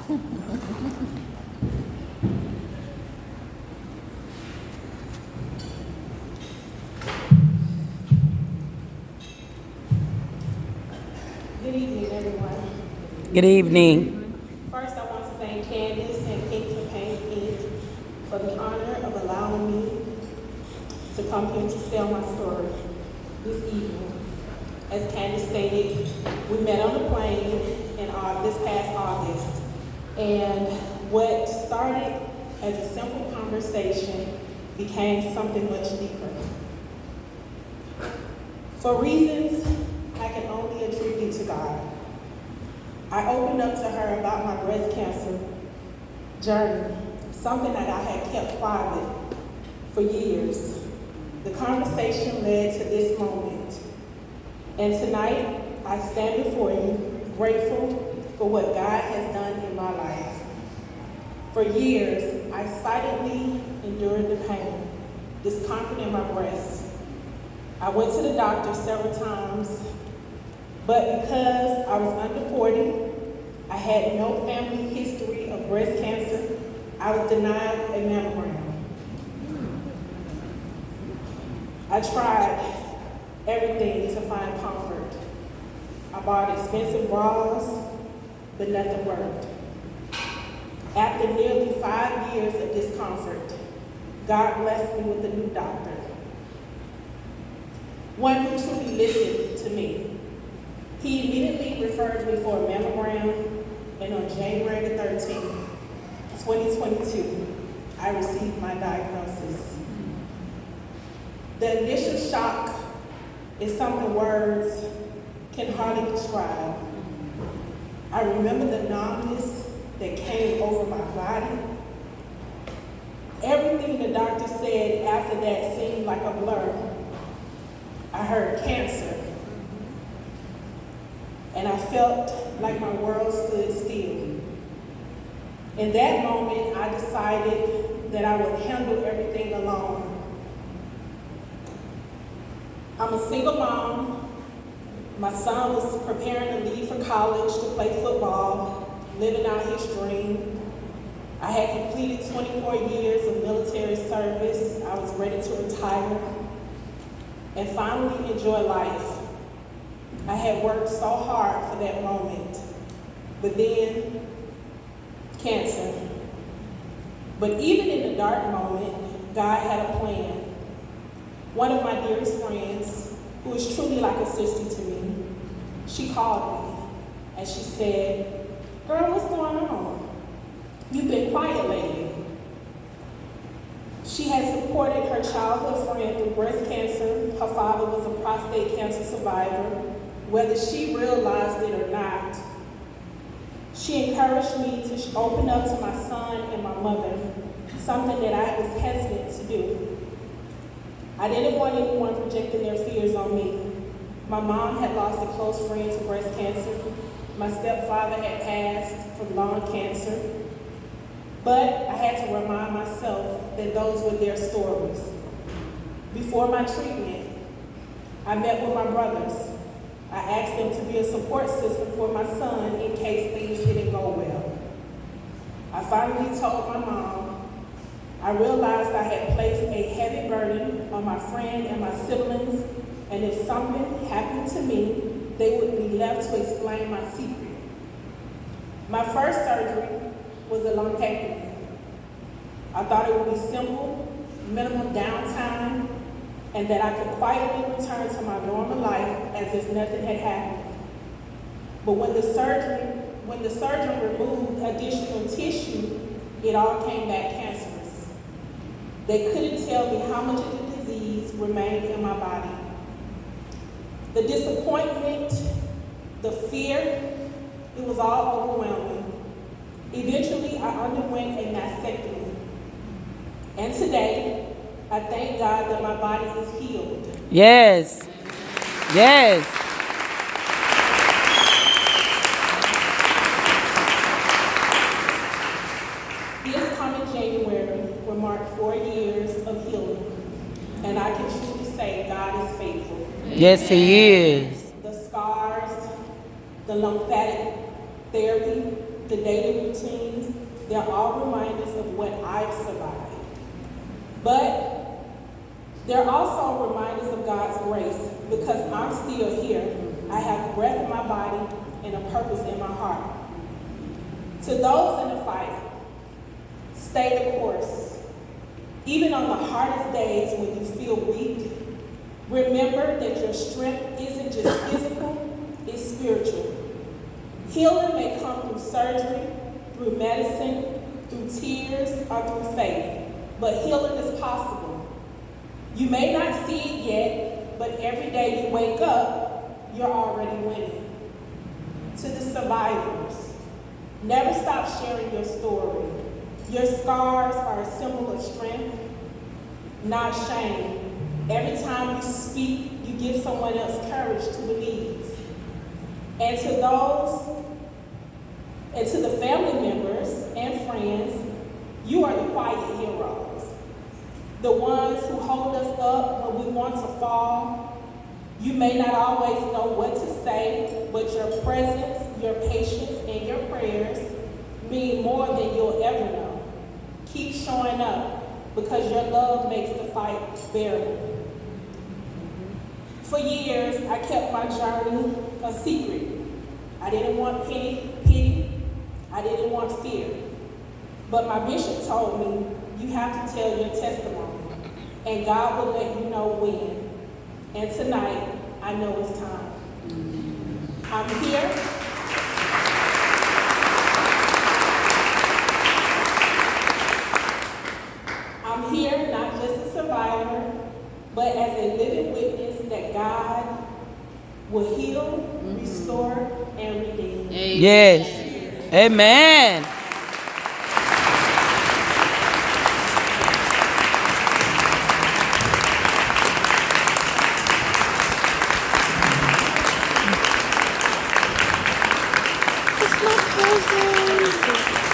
Good evening, everyone. Good evening. First, I want to thank Candace and Pank for the honor of allowing me to come here to tell my story this evening. As Candace stated, we met on the plane in this past August, and what started as a simple conversation became something much deeper. For reasons I can only attribute to God, I opened up to her about my breast cancer journey, something that I had kept private for years. The conversation led to this moment. And tonight, I stand before you grateful for what God has done in my life. For years, I silently endured the pain, discomfort in my breast. I went to the doctor several times, but because I was under 40, I had no family history of breast cancer, I was denied a mammogram. I tried everything to find comfort. I bought expensive bras, but nothing worked. After nearly 5 years of discomfort, God blessed me with a new doctor, one who truly listened to me. He immediately referred me for a mammogram, and on January the 13th, 2022, I received my diagnosis. The initial shock is something words can hardly describe. I remember the numbness that came over my body. Everything the doctor said after that seemed like a blur. I heard cancer, and I felt like my world stood still. In that moment, I decided that I would handle everything alone. I'm a single mom. My son was preparing to leave for college to play football, living out his dream. I had completed 24 years of military service. I was ready to retire and finally enjoy life. I had worked so hard for that moment, but then cancer. But even in the dark moment, God had a plan. One of my dearest friends, who is truly like a sister to me, she called me and she said, "Girl, what's going on? You've been quiet lately." She had supported her childhood friend through breast cancer. Her father was a prostate cancer survivor, whether she realized it or not. She encouraged me to open up to my son and my mother, something that I was hesitant to do. I didn't want anyone projecting their fears on me. My mom had lost a close friend to breast cancer. My stepfather had passed from lung cancer. But I had to remind myself that those were their stories. Before my treatment, I met with my brothers. I asked them to be a support system for my son in case things didn't go well. I finally told my mom. I realized I had placed a heavy burden on my friend and my siblings, and if something happened to me, they would be left to explain my secret. My first surgery was a lumpectomy. I thought it would be simple, minimal downtime, and that I could quietly return to my normal life as if nothing had happened. But when the surgeon removed additional tissue, it all came back cancerous. They couldn't tell me how much of the disease remained in my body. The disappointment, the fear, it was all overwhelming. Eventually, I underwent a mastectomy. And today, I thank God that my body is healed. Yes. Yes. This coming January will mark 4 years of healing. And I can truly say God is faithful. Yes, He is. The scars, the lymphatic therapy, the daily routines, they're all reminders of what I've survived. But they're also reminders of God's grace because I'm still here. I have breath in my body and a purpose in my heart. To those in the fight, stay the course. Even on the hardest days when you feel weak, remember that your strength isn't just physical, it's spiritual. Healing may come through surgery, through medicine, through tears, or through faith, but healing is possible. You may not see it yet, but every day you wake up, you're already winning. To the survivors, never stop sharing your story. Your scars are a symbol of strength, not shame. Every time you speak, you give someone else courage to believe. And to the family members and friends, you are the quiet heroes. The ones who hold us up when we want to fall. You may not always know what to say, but your presence, your patience, and your prayers mean more than you'll ever know. Keep showing up because your love makes the fight bearable. For years, I kept my journey a secret. I didn't want pity. I didn't want fear. But my bishop told me, you have to tell your testimony, and God will let you know when. And tonight, I know it's time. I'm here. I'm here not just a survivor, but as a living witness that God will heal, restore, and redeem. Yes. Amen. It's my cousin.